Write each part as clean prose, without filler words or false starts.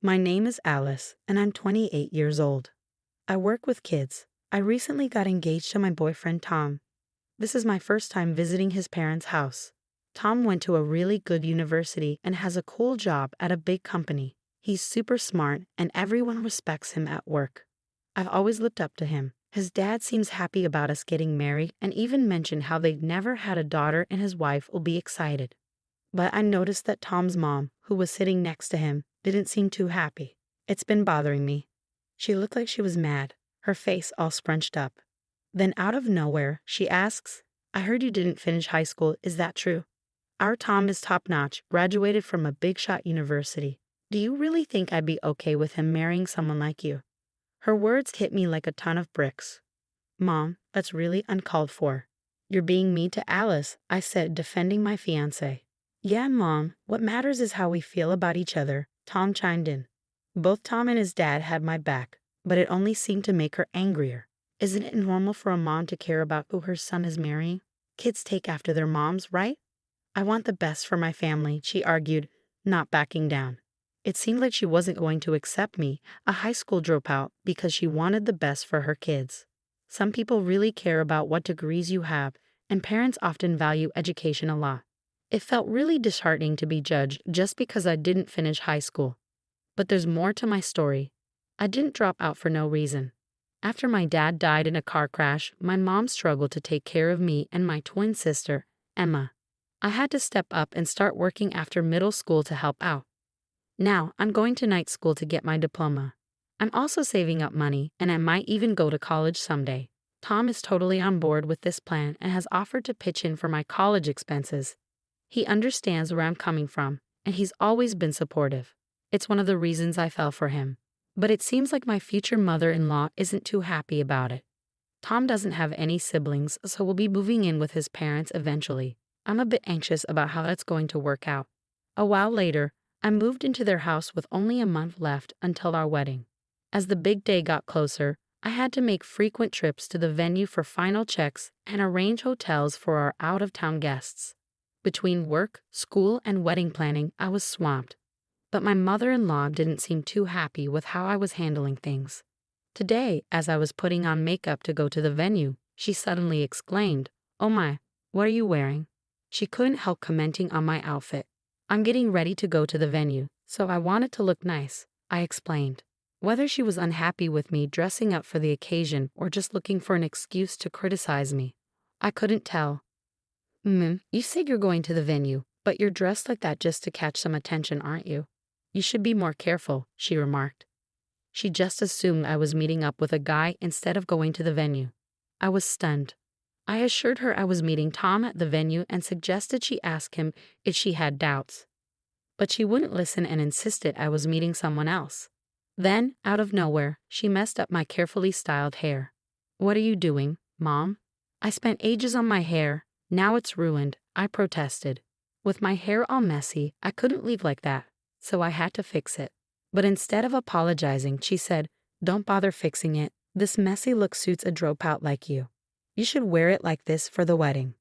My name is Alice, and I'm 28 years old. I work with kids. I recently got engaged to my boyfriend Tom. This is my first time visiting his parents' house. Tom went to a really good university and has a cool job at a big company. He's super smart and everyone respects him at work. I've always looked up to him. His dad seems happy about us getting married and even mentioned how they've never had a daughter and his wife will be excited. But I noticed that Tom's mom, who was sitting next to him, didn't seem too happy. It's been bothering me. She looked like she was mad, her face all scrunched up. Then out of nowhere, she asks, "I heard you didn't finish high school, is that true? Our Tom is top-notch, graduated from a big-shot university. Do you really think I'd be okay with him marrying someone like you?" Her words hit me like a ton of bricks. "Mom, that's really uncalled for." "You're being mean to Alice," I said, defending my fiancé. "Yeah, Mom, what matters is how we feel about each other," Tom chimed in. Both Tom and his dad had my back, but it only seemed to make her angrier. Isn't it normal for a mom to care about who her son is marrying? Kids take after their moms, right? "I want the best for my family," she argued, not backing down. It seemed like she wasn't going to accept me, a high school dropout, because she wanted the best for her kids. Some people really care about what degrees you have, and parents often value education a lot. It felt really disheartening to be judged just because I didn't finish high school. But there's more to my story. I didn't drop out for no reason. After my dad died in a car crash, my mom struggled to take care of me and my twin sister, Emma. I had to step up and start working after middle school to help out. Now, I'm going to night school to get my diploma. I'm also saving up money, and I might even go to college someday. Tom is totally on board with this plan and has offered to pitch in for my college expenses. He understands where I'm coming from, and he's always been supportive. It's one of the reasons I fell for him. But it seems like my future mother-in-law isn't too happy about it. Tom doesn't have any siblings, so we'll be moving in with his parents eventually. I'm a bit anxious about how that's going to work out. A while later, I moved into their house with only a month left until our wedding. As the big day got closer, I had to make frequent trips to the venue for final checks and arrange hotels for our out-of-town guests. Between work, school, and wedding planning, I was swamped. But my mother-in-law didn't seem too happy with how I was handling things. Today, as I was putting on makeup to go to the venue, she suddenly exclaimed, "Oh my, what are you wearing?" She couldn't help commenting on my outfit. "I'm getting ready to go to the venue, so I wanted to look nice," I explained. Whether she was unhappy with me dressing up for the occasion or just looking for an excuse to criticize me, I couldn't tell. You said you're going to the venue, but you're dressed like that just to catch some attention, aren't you? You should be more careful," she remarked. She just assumed I was meeting up with a guy instead of going to the venue. I was stunned. I assured her I was meeting Tom at the venue and suggested she ask him if she had doubts. But she wouldn't listen and insisted I was meeting someone else. Then, out of nowhere, she messed up my carefully styled hair. "What are you doing, Mom?" "I spent ages on my hair. Now it's ruined," I protested. With my hair all messy, I couldn't leave like that, so I had to fix it. But instead of apologizing, she said, "Don't bother fixing it. This messy look suits a dropout like you. You should wear it like this for the wedding."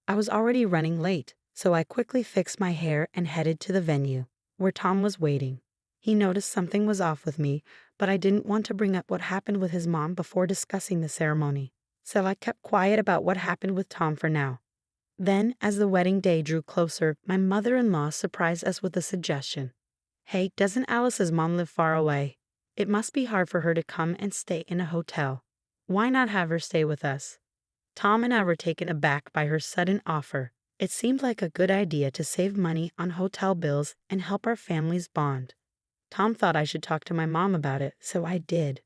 I was already running late, so I quickly fixed my hair and headed to the venue, where Tom was waiting. He noticed something was off with me, but I didn't want to bring up what happened with his mom before discussing the ceremony, so I kept quiet about what happened with Tom for now. Then, as the wedding day drew closer, my mother-in-law surprised us with a suggestion. "Hey, doesn't Alice's mom live far away? It must be hard for her to come and stay in a hotel. Why not have her stay with us?" Tom and I were taken aback by her sudden offer. It seemed like a good idea to save money on hotel bills and help our families bond. Tom thought I should talk to my mom about it, so I did.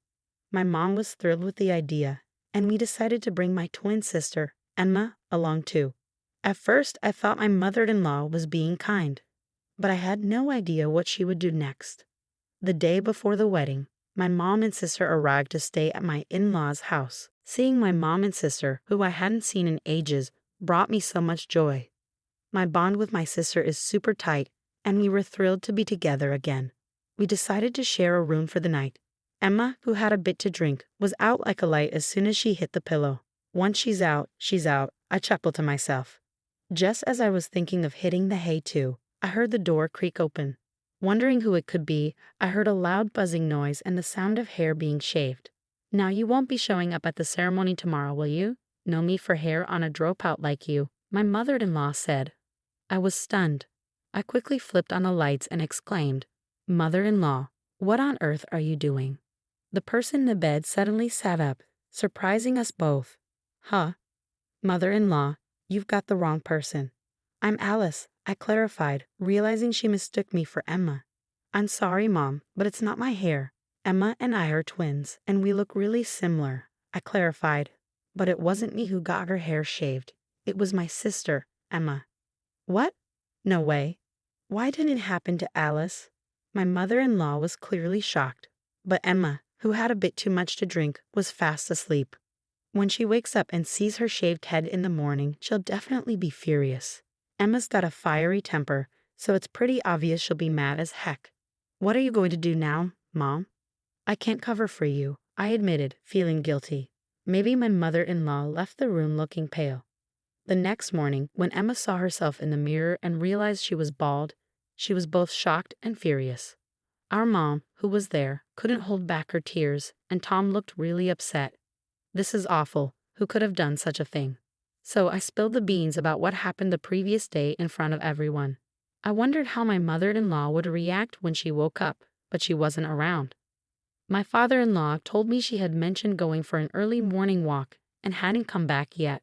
My mom was thrilled with the idea, and we decided to bring my twin sister, Emma, along too. At first, I thought my mother-in-law was being kind, but I had no idea what she would do next. The day before the wedding, my mom and sister arrived to stay at my in-laws' house. Seeing my mom and sister, who I hadn't seen in ages, brought me so much joy. My bond with my sister is super tight, and we were thrilled to be together again. We decided to share a room for the night. Emma, who had a bit to drink, was out like a light as soon as she hit the pillow. "Once she's out, I chuckled to myself. Just as I was thinking of hitting the hay too, I heard the door creak open. Wondering who it could be, I heard a loud buzzing noise and the sound of hair being shaved. "Now you won't be showing up at the ceremony tomorrow, will you? No need for hair on a dropout like you," my mother-in-law said. I was stunned. I quickly flipped on the lights and exclaimed, "Mother-in-law, what on earth are you doing?" The person in the bed suddenly sat up, surprising us both. "Huh? Mother-in-law, you've got the wrong person." "I'm Alice," I clarified, realizing she mistook me for Emma. "I'm sorry, Mom, but it's not my hair. Emma and I are twins, and we look really similar," I clarified. "But it wasn't me who got her hair shaved. It was my sister, Emma." "What? No way. Why didn't it happen to Alice?" My mother-in-law was clearly shocked, but Emma, who had a bit too much to drink, was fast asleep. "When she wakes up and sees her shaved head in the morning, she'll definitely be furious. Emma's got a fiery temper, so it's pretty obvious she'll be mad as heck." "What are you going to do now, Mom?" "I can't cover for you," I admitted, feeling guilty. Maybe my mother-in-law left the room looking pale. The next morning, when Emma saw herself in the mirror and realized she was bald, she was both shocked and furious. Our mom, who was there, couldn't hold back her tears, and Tom looked really upset. "This is awful. Who could have done such a thing?" So I spilled the beans about what happened the previous day in front of everyone. I wondered how my mother-in-law would react when she woke up, but she wasn't around. My father-in-law told me she had mentioned going for an early morning walk and hadn't come back yet.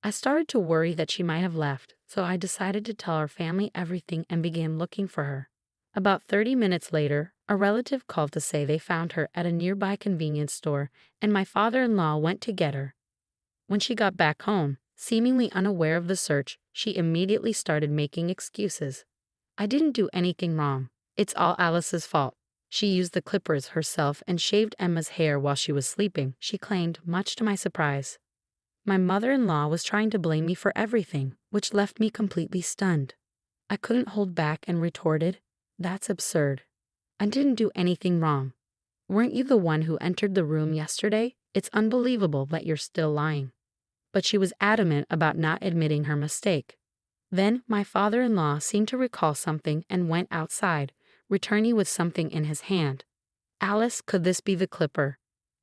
I started to worry that she might have left, so I decided to tell our family everything and began looking for her. About 30 minutes later, a relative called to say they found her at a nearby convenience store, and my father-in-law went to get her. When she got back home, seemingly unaware of the search, she immediately started making excuses. "I didn't do anything wrong. It's all Alice's fault. She used the clippers herself and shaved Emma's hair while she was sleeping," she claimed, much to my surprise. My mother-in-law was trying to blame me for everything, which left me completely stunned. I couldn't hold back and retorted, "That's absurd. I didn't do anything wrong. Weren't you the one who entered the room yesterday? It's unbelievable that you're still lying." But she was adamant about not admitting her mistake. Then my father-in-law seemed to recall something and went outside, returning with something in his hand. "Alice, could this be the clipper?"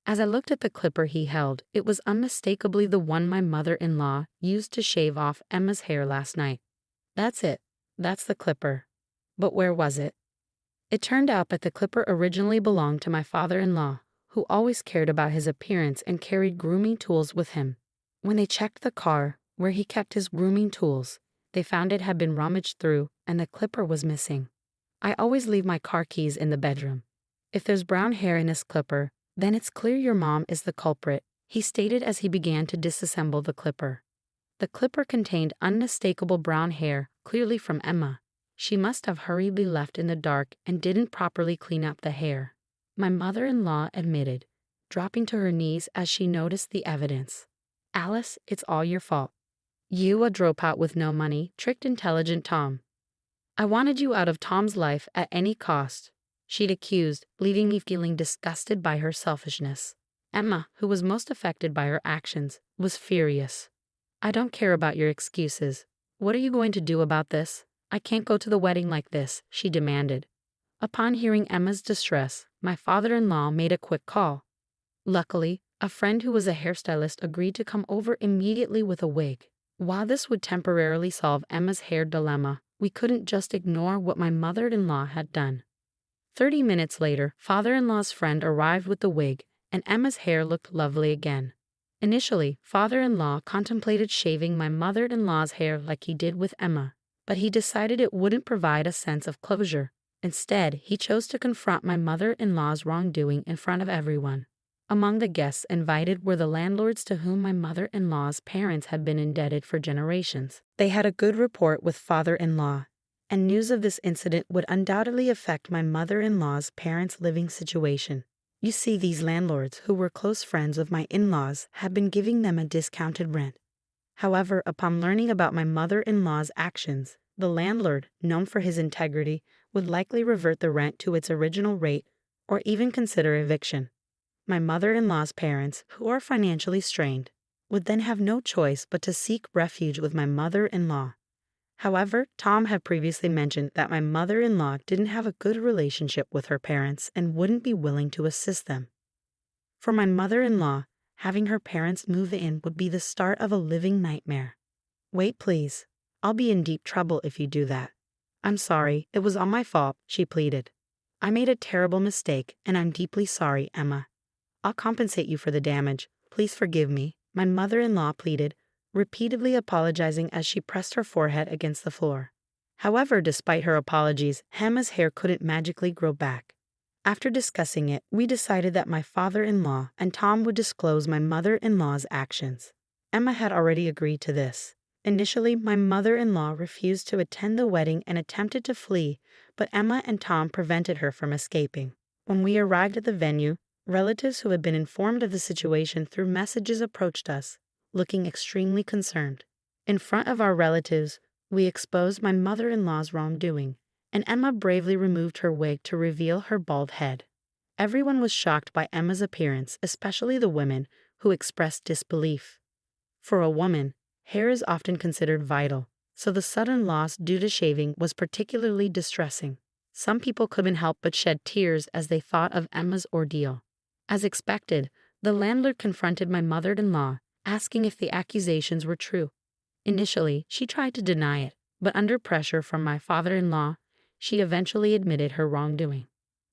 As I looked at the clipper he held, it was unmistakably the one my mother-in-law used to shave off Emma's hair last night. "That's it. That's the clipper." But where was it? It turned out that the clipper originally belonged to my father-in-law, who always cared about his appearance and carried grooming tools with him. When they checked the car, where he kept his grooming tools, they found it had been rummaged through and the clipper was missing. I always leave my car keys in the bedroom. "If there's brown hair in this clipper, then it's clear your mom is the culprit," he stated as he began to disassemble the clipper. The clipper contained unmistakable brown hair, clearly from Emma. She must have hurriedly left in the dark and didn't properly clean up the hair, my mother-in-law admitted, dropping to her knees as she noticed the evidence. "Alice, it's all your fault. You, a dropout with no money, tricked intelligent Tom. I wanted you out of Tom's life at any cost," she'd accused, leaving me feeling disgusted by her selfishness. Emma, who was most affected by her actions, was furious. "I don't care about your excuses. What are you going to do about this? I can't go to the wedding like this," she demanded. Upon hearing Emma's distress, my father-in-law made a quick call. Luckily, a friend who was a hairstylist agreed to come over immediately with a wig. While this would temporarily solve Emma's hair dilemma, we couldn't just ignore what my mother-in-law had done. 30 minutes later, father-in-law's friend arrived with the wig, and Emma's hair looked lovely again. Initially, father-in-law contemplated shaving my mother-in-law's hair like he did with Emma, but he decided it wouldn't provide a sense of closure. Instead, he chose to confront my mother-in-law's wrongdoing in front of everyone. Among the guests invited were the landlords to whom my mother-in-law's parents had been indebted for generations. They had a good rapport with father-in-law, and news of this incident would undoubtedly affect my mother-in-law's parents' living situation. You see, these landlords, who were close friends of my in-laws, had been giving them a discounted rent. However, upon learning about my mother-in-law's actions, the landlord, known for his integrity, would likely revert the rent to its original rate or even consider eviction. My mother-in-law's parents, who are financially strained, would then have no choice but to seek refuge with my mother-in-law. However, Tom had previously mentioned that my mother-in-law didn't have a good relationship with her parents and wouldn't be willing to assist them. For my mother-in-law, having her parents move in would be the start of a living nightmare. Wait, please. I'll be in deep trouble if you do that. I'm sorry, it was all my fault, she pleaded. I made a terrible mistake, and I'm deeply sorry, Emma. I'll compensate you for the damage. Please forgive me, my mother-in-law pleaded, repeatedly apologizing as she pressed her forehead against the floor. However, despite her apologies, Emma's hair couldn't magically grow back. After discussing it, we decided that my father-in-law and Tom would disclose my mother-in-law's actions. Emma had already agreed to this. Initially, my mother-in-law refused to attend the wedding and attempted to flee, but Emma and Tom prevented her from escaping. When we arrived at the venue, relatives who had been informed of the situation through messages approached us, looking extremely concerned. In front of our relatives, we exposed my mother-in-law's wrongdoing, and Emma bravely removed her wig to reveal her bald head. Everyone was shocked by Emma's appearance, especially the women, who expressed disbelief. For a woman, hair is often considered vital, so the sudden loss due to shaving was particularly distressing. Some people couldn't help but shed tears as they thought of Emma's ordeal. As expected, the landlord confronted my mother-in-law, asking if the accusations were true. Initially, she tried to deny it, but under pressure from my father-in-law, she eventually admitted her wrongdoing.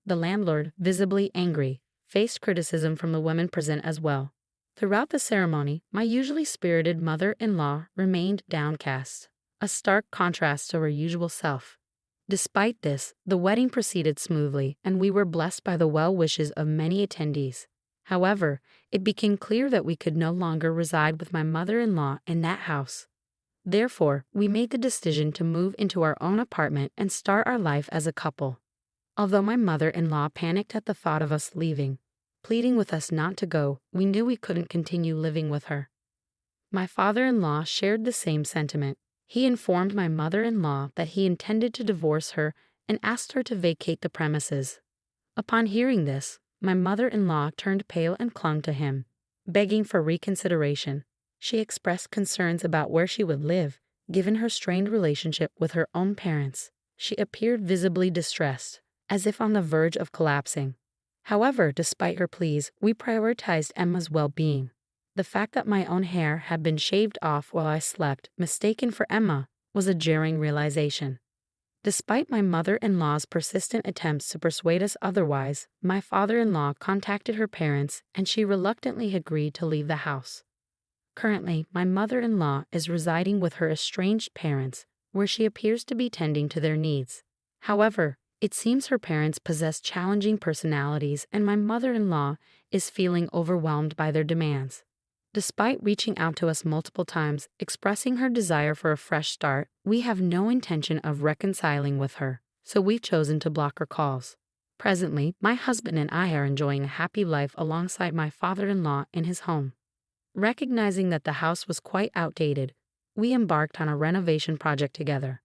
The landlord, visibly angry, faced criticism from the women present as well. Throughout the ceremony, my usually spirited mother-in-law remained downcast, a stark contrast to her usual self. Despite this, the wedding proceeded smoothly, and we were blessed by the well wishes of many attendees. However, it became clear that we could no longer reside with my mother-in-law in that house. Therefore, we made the decision to move into our own apartment and start our life as a couple. Although my mother-in-law panicked at the thought of us leaving, pleading with us not to go, we knew we couldn't continue living with her. My father-in-law shared the same sentiment. He informed my mother-in-law that he intended to divorce her and asked her to vacate the premises. Upon hearing this, my mother-in-law turned pale and clung to him, begging for reconsideration. She expressed concerns about where she would live, given her strained relationship with her own parents. She appeared visibly distressed, as if on the verge of collapsing. However, despite her pleas, we prioritized Emma's well-being. The fact that my own hair had been shaved off while I slept, mistaken for Emma, was a jarring realization. Despite my mother-in-law's persistent attempts to persuade us otherwise, my father-in-law contacted her parents and she reluctantly agreed to leave the house. Currently, my mother-in-law is residing with her estranged parents, where she appears to be tending to their needs. However, it seems her parents possess challenging personalities and my mother-in-law is feeling overwhelmed by their demands. Despite reaching out to us multiple times, expressing her desire for a fresh start, we have no intention of reconciling with her, so we've chosen to block her calls. Presently, my husband and I are enjoying a happy life alongside my father-in-law in his home. Recognizing that the house was quite outdated, we embarked on a renovation project together.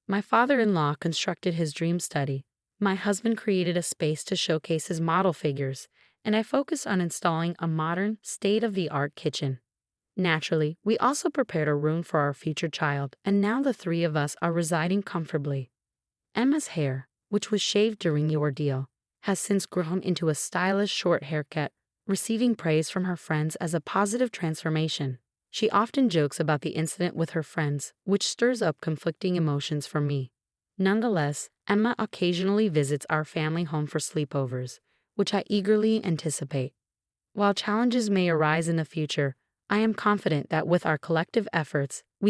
My father-in-law constructed his dream study, my husband created a space to showcase his model figures, and I focused on installing a modern, state-of-the-art kitchen. Naturally, we also prepared a room for our future child, and now the three of us are residing comfortably. Emma's hair, which was shaved during the ordeal, has since grown into a stylish short haircut, receiving praise from her friends as a positive transformation. She often jokes about the incident with her friends, which stirs up conflicting emotions for me. Nonetheless, Emma occasionally visits our family home for sleepovers, which I eagerly anticipate. While challenges may arise in the future, I am confident that with our collective efforts, we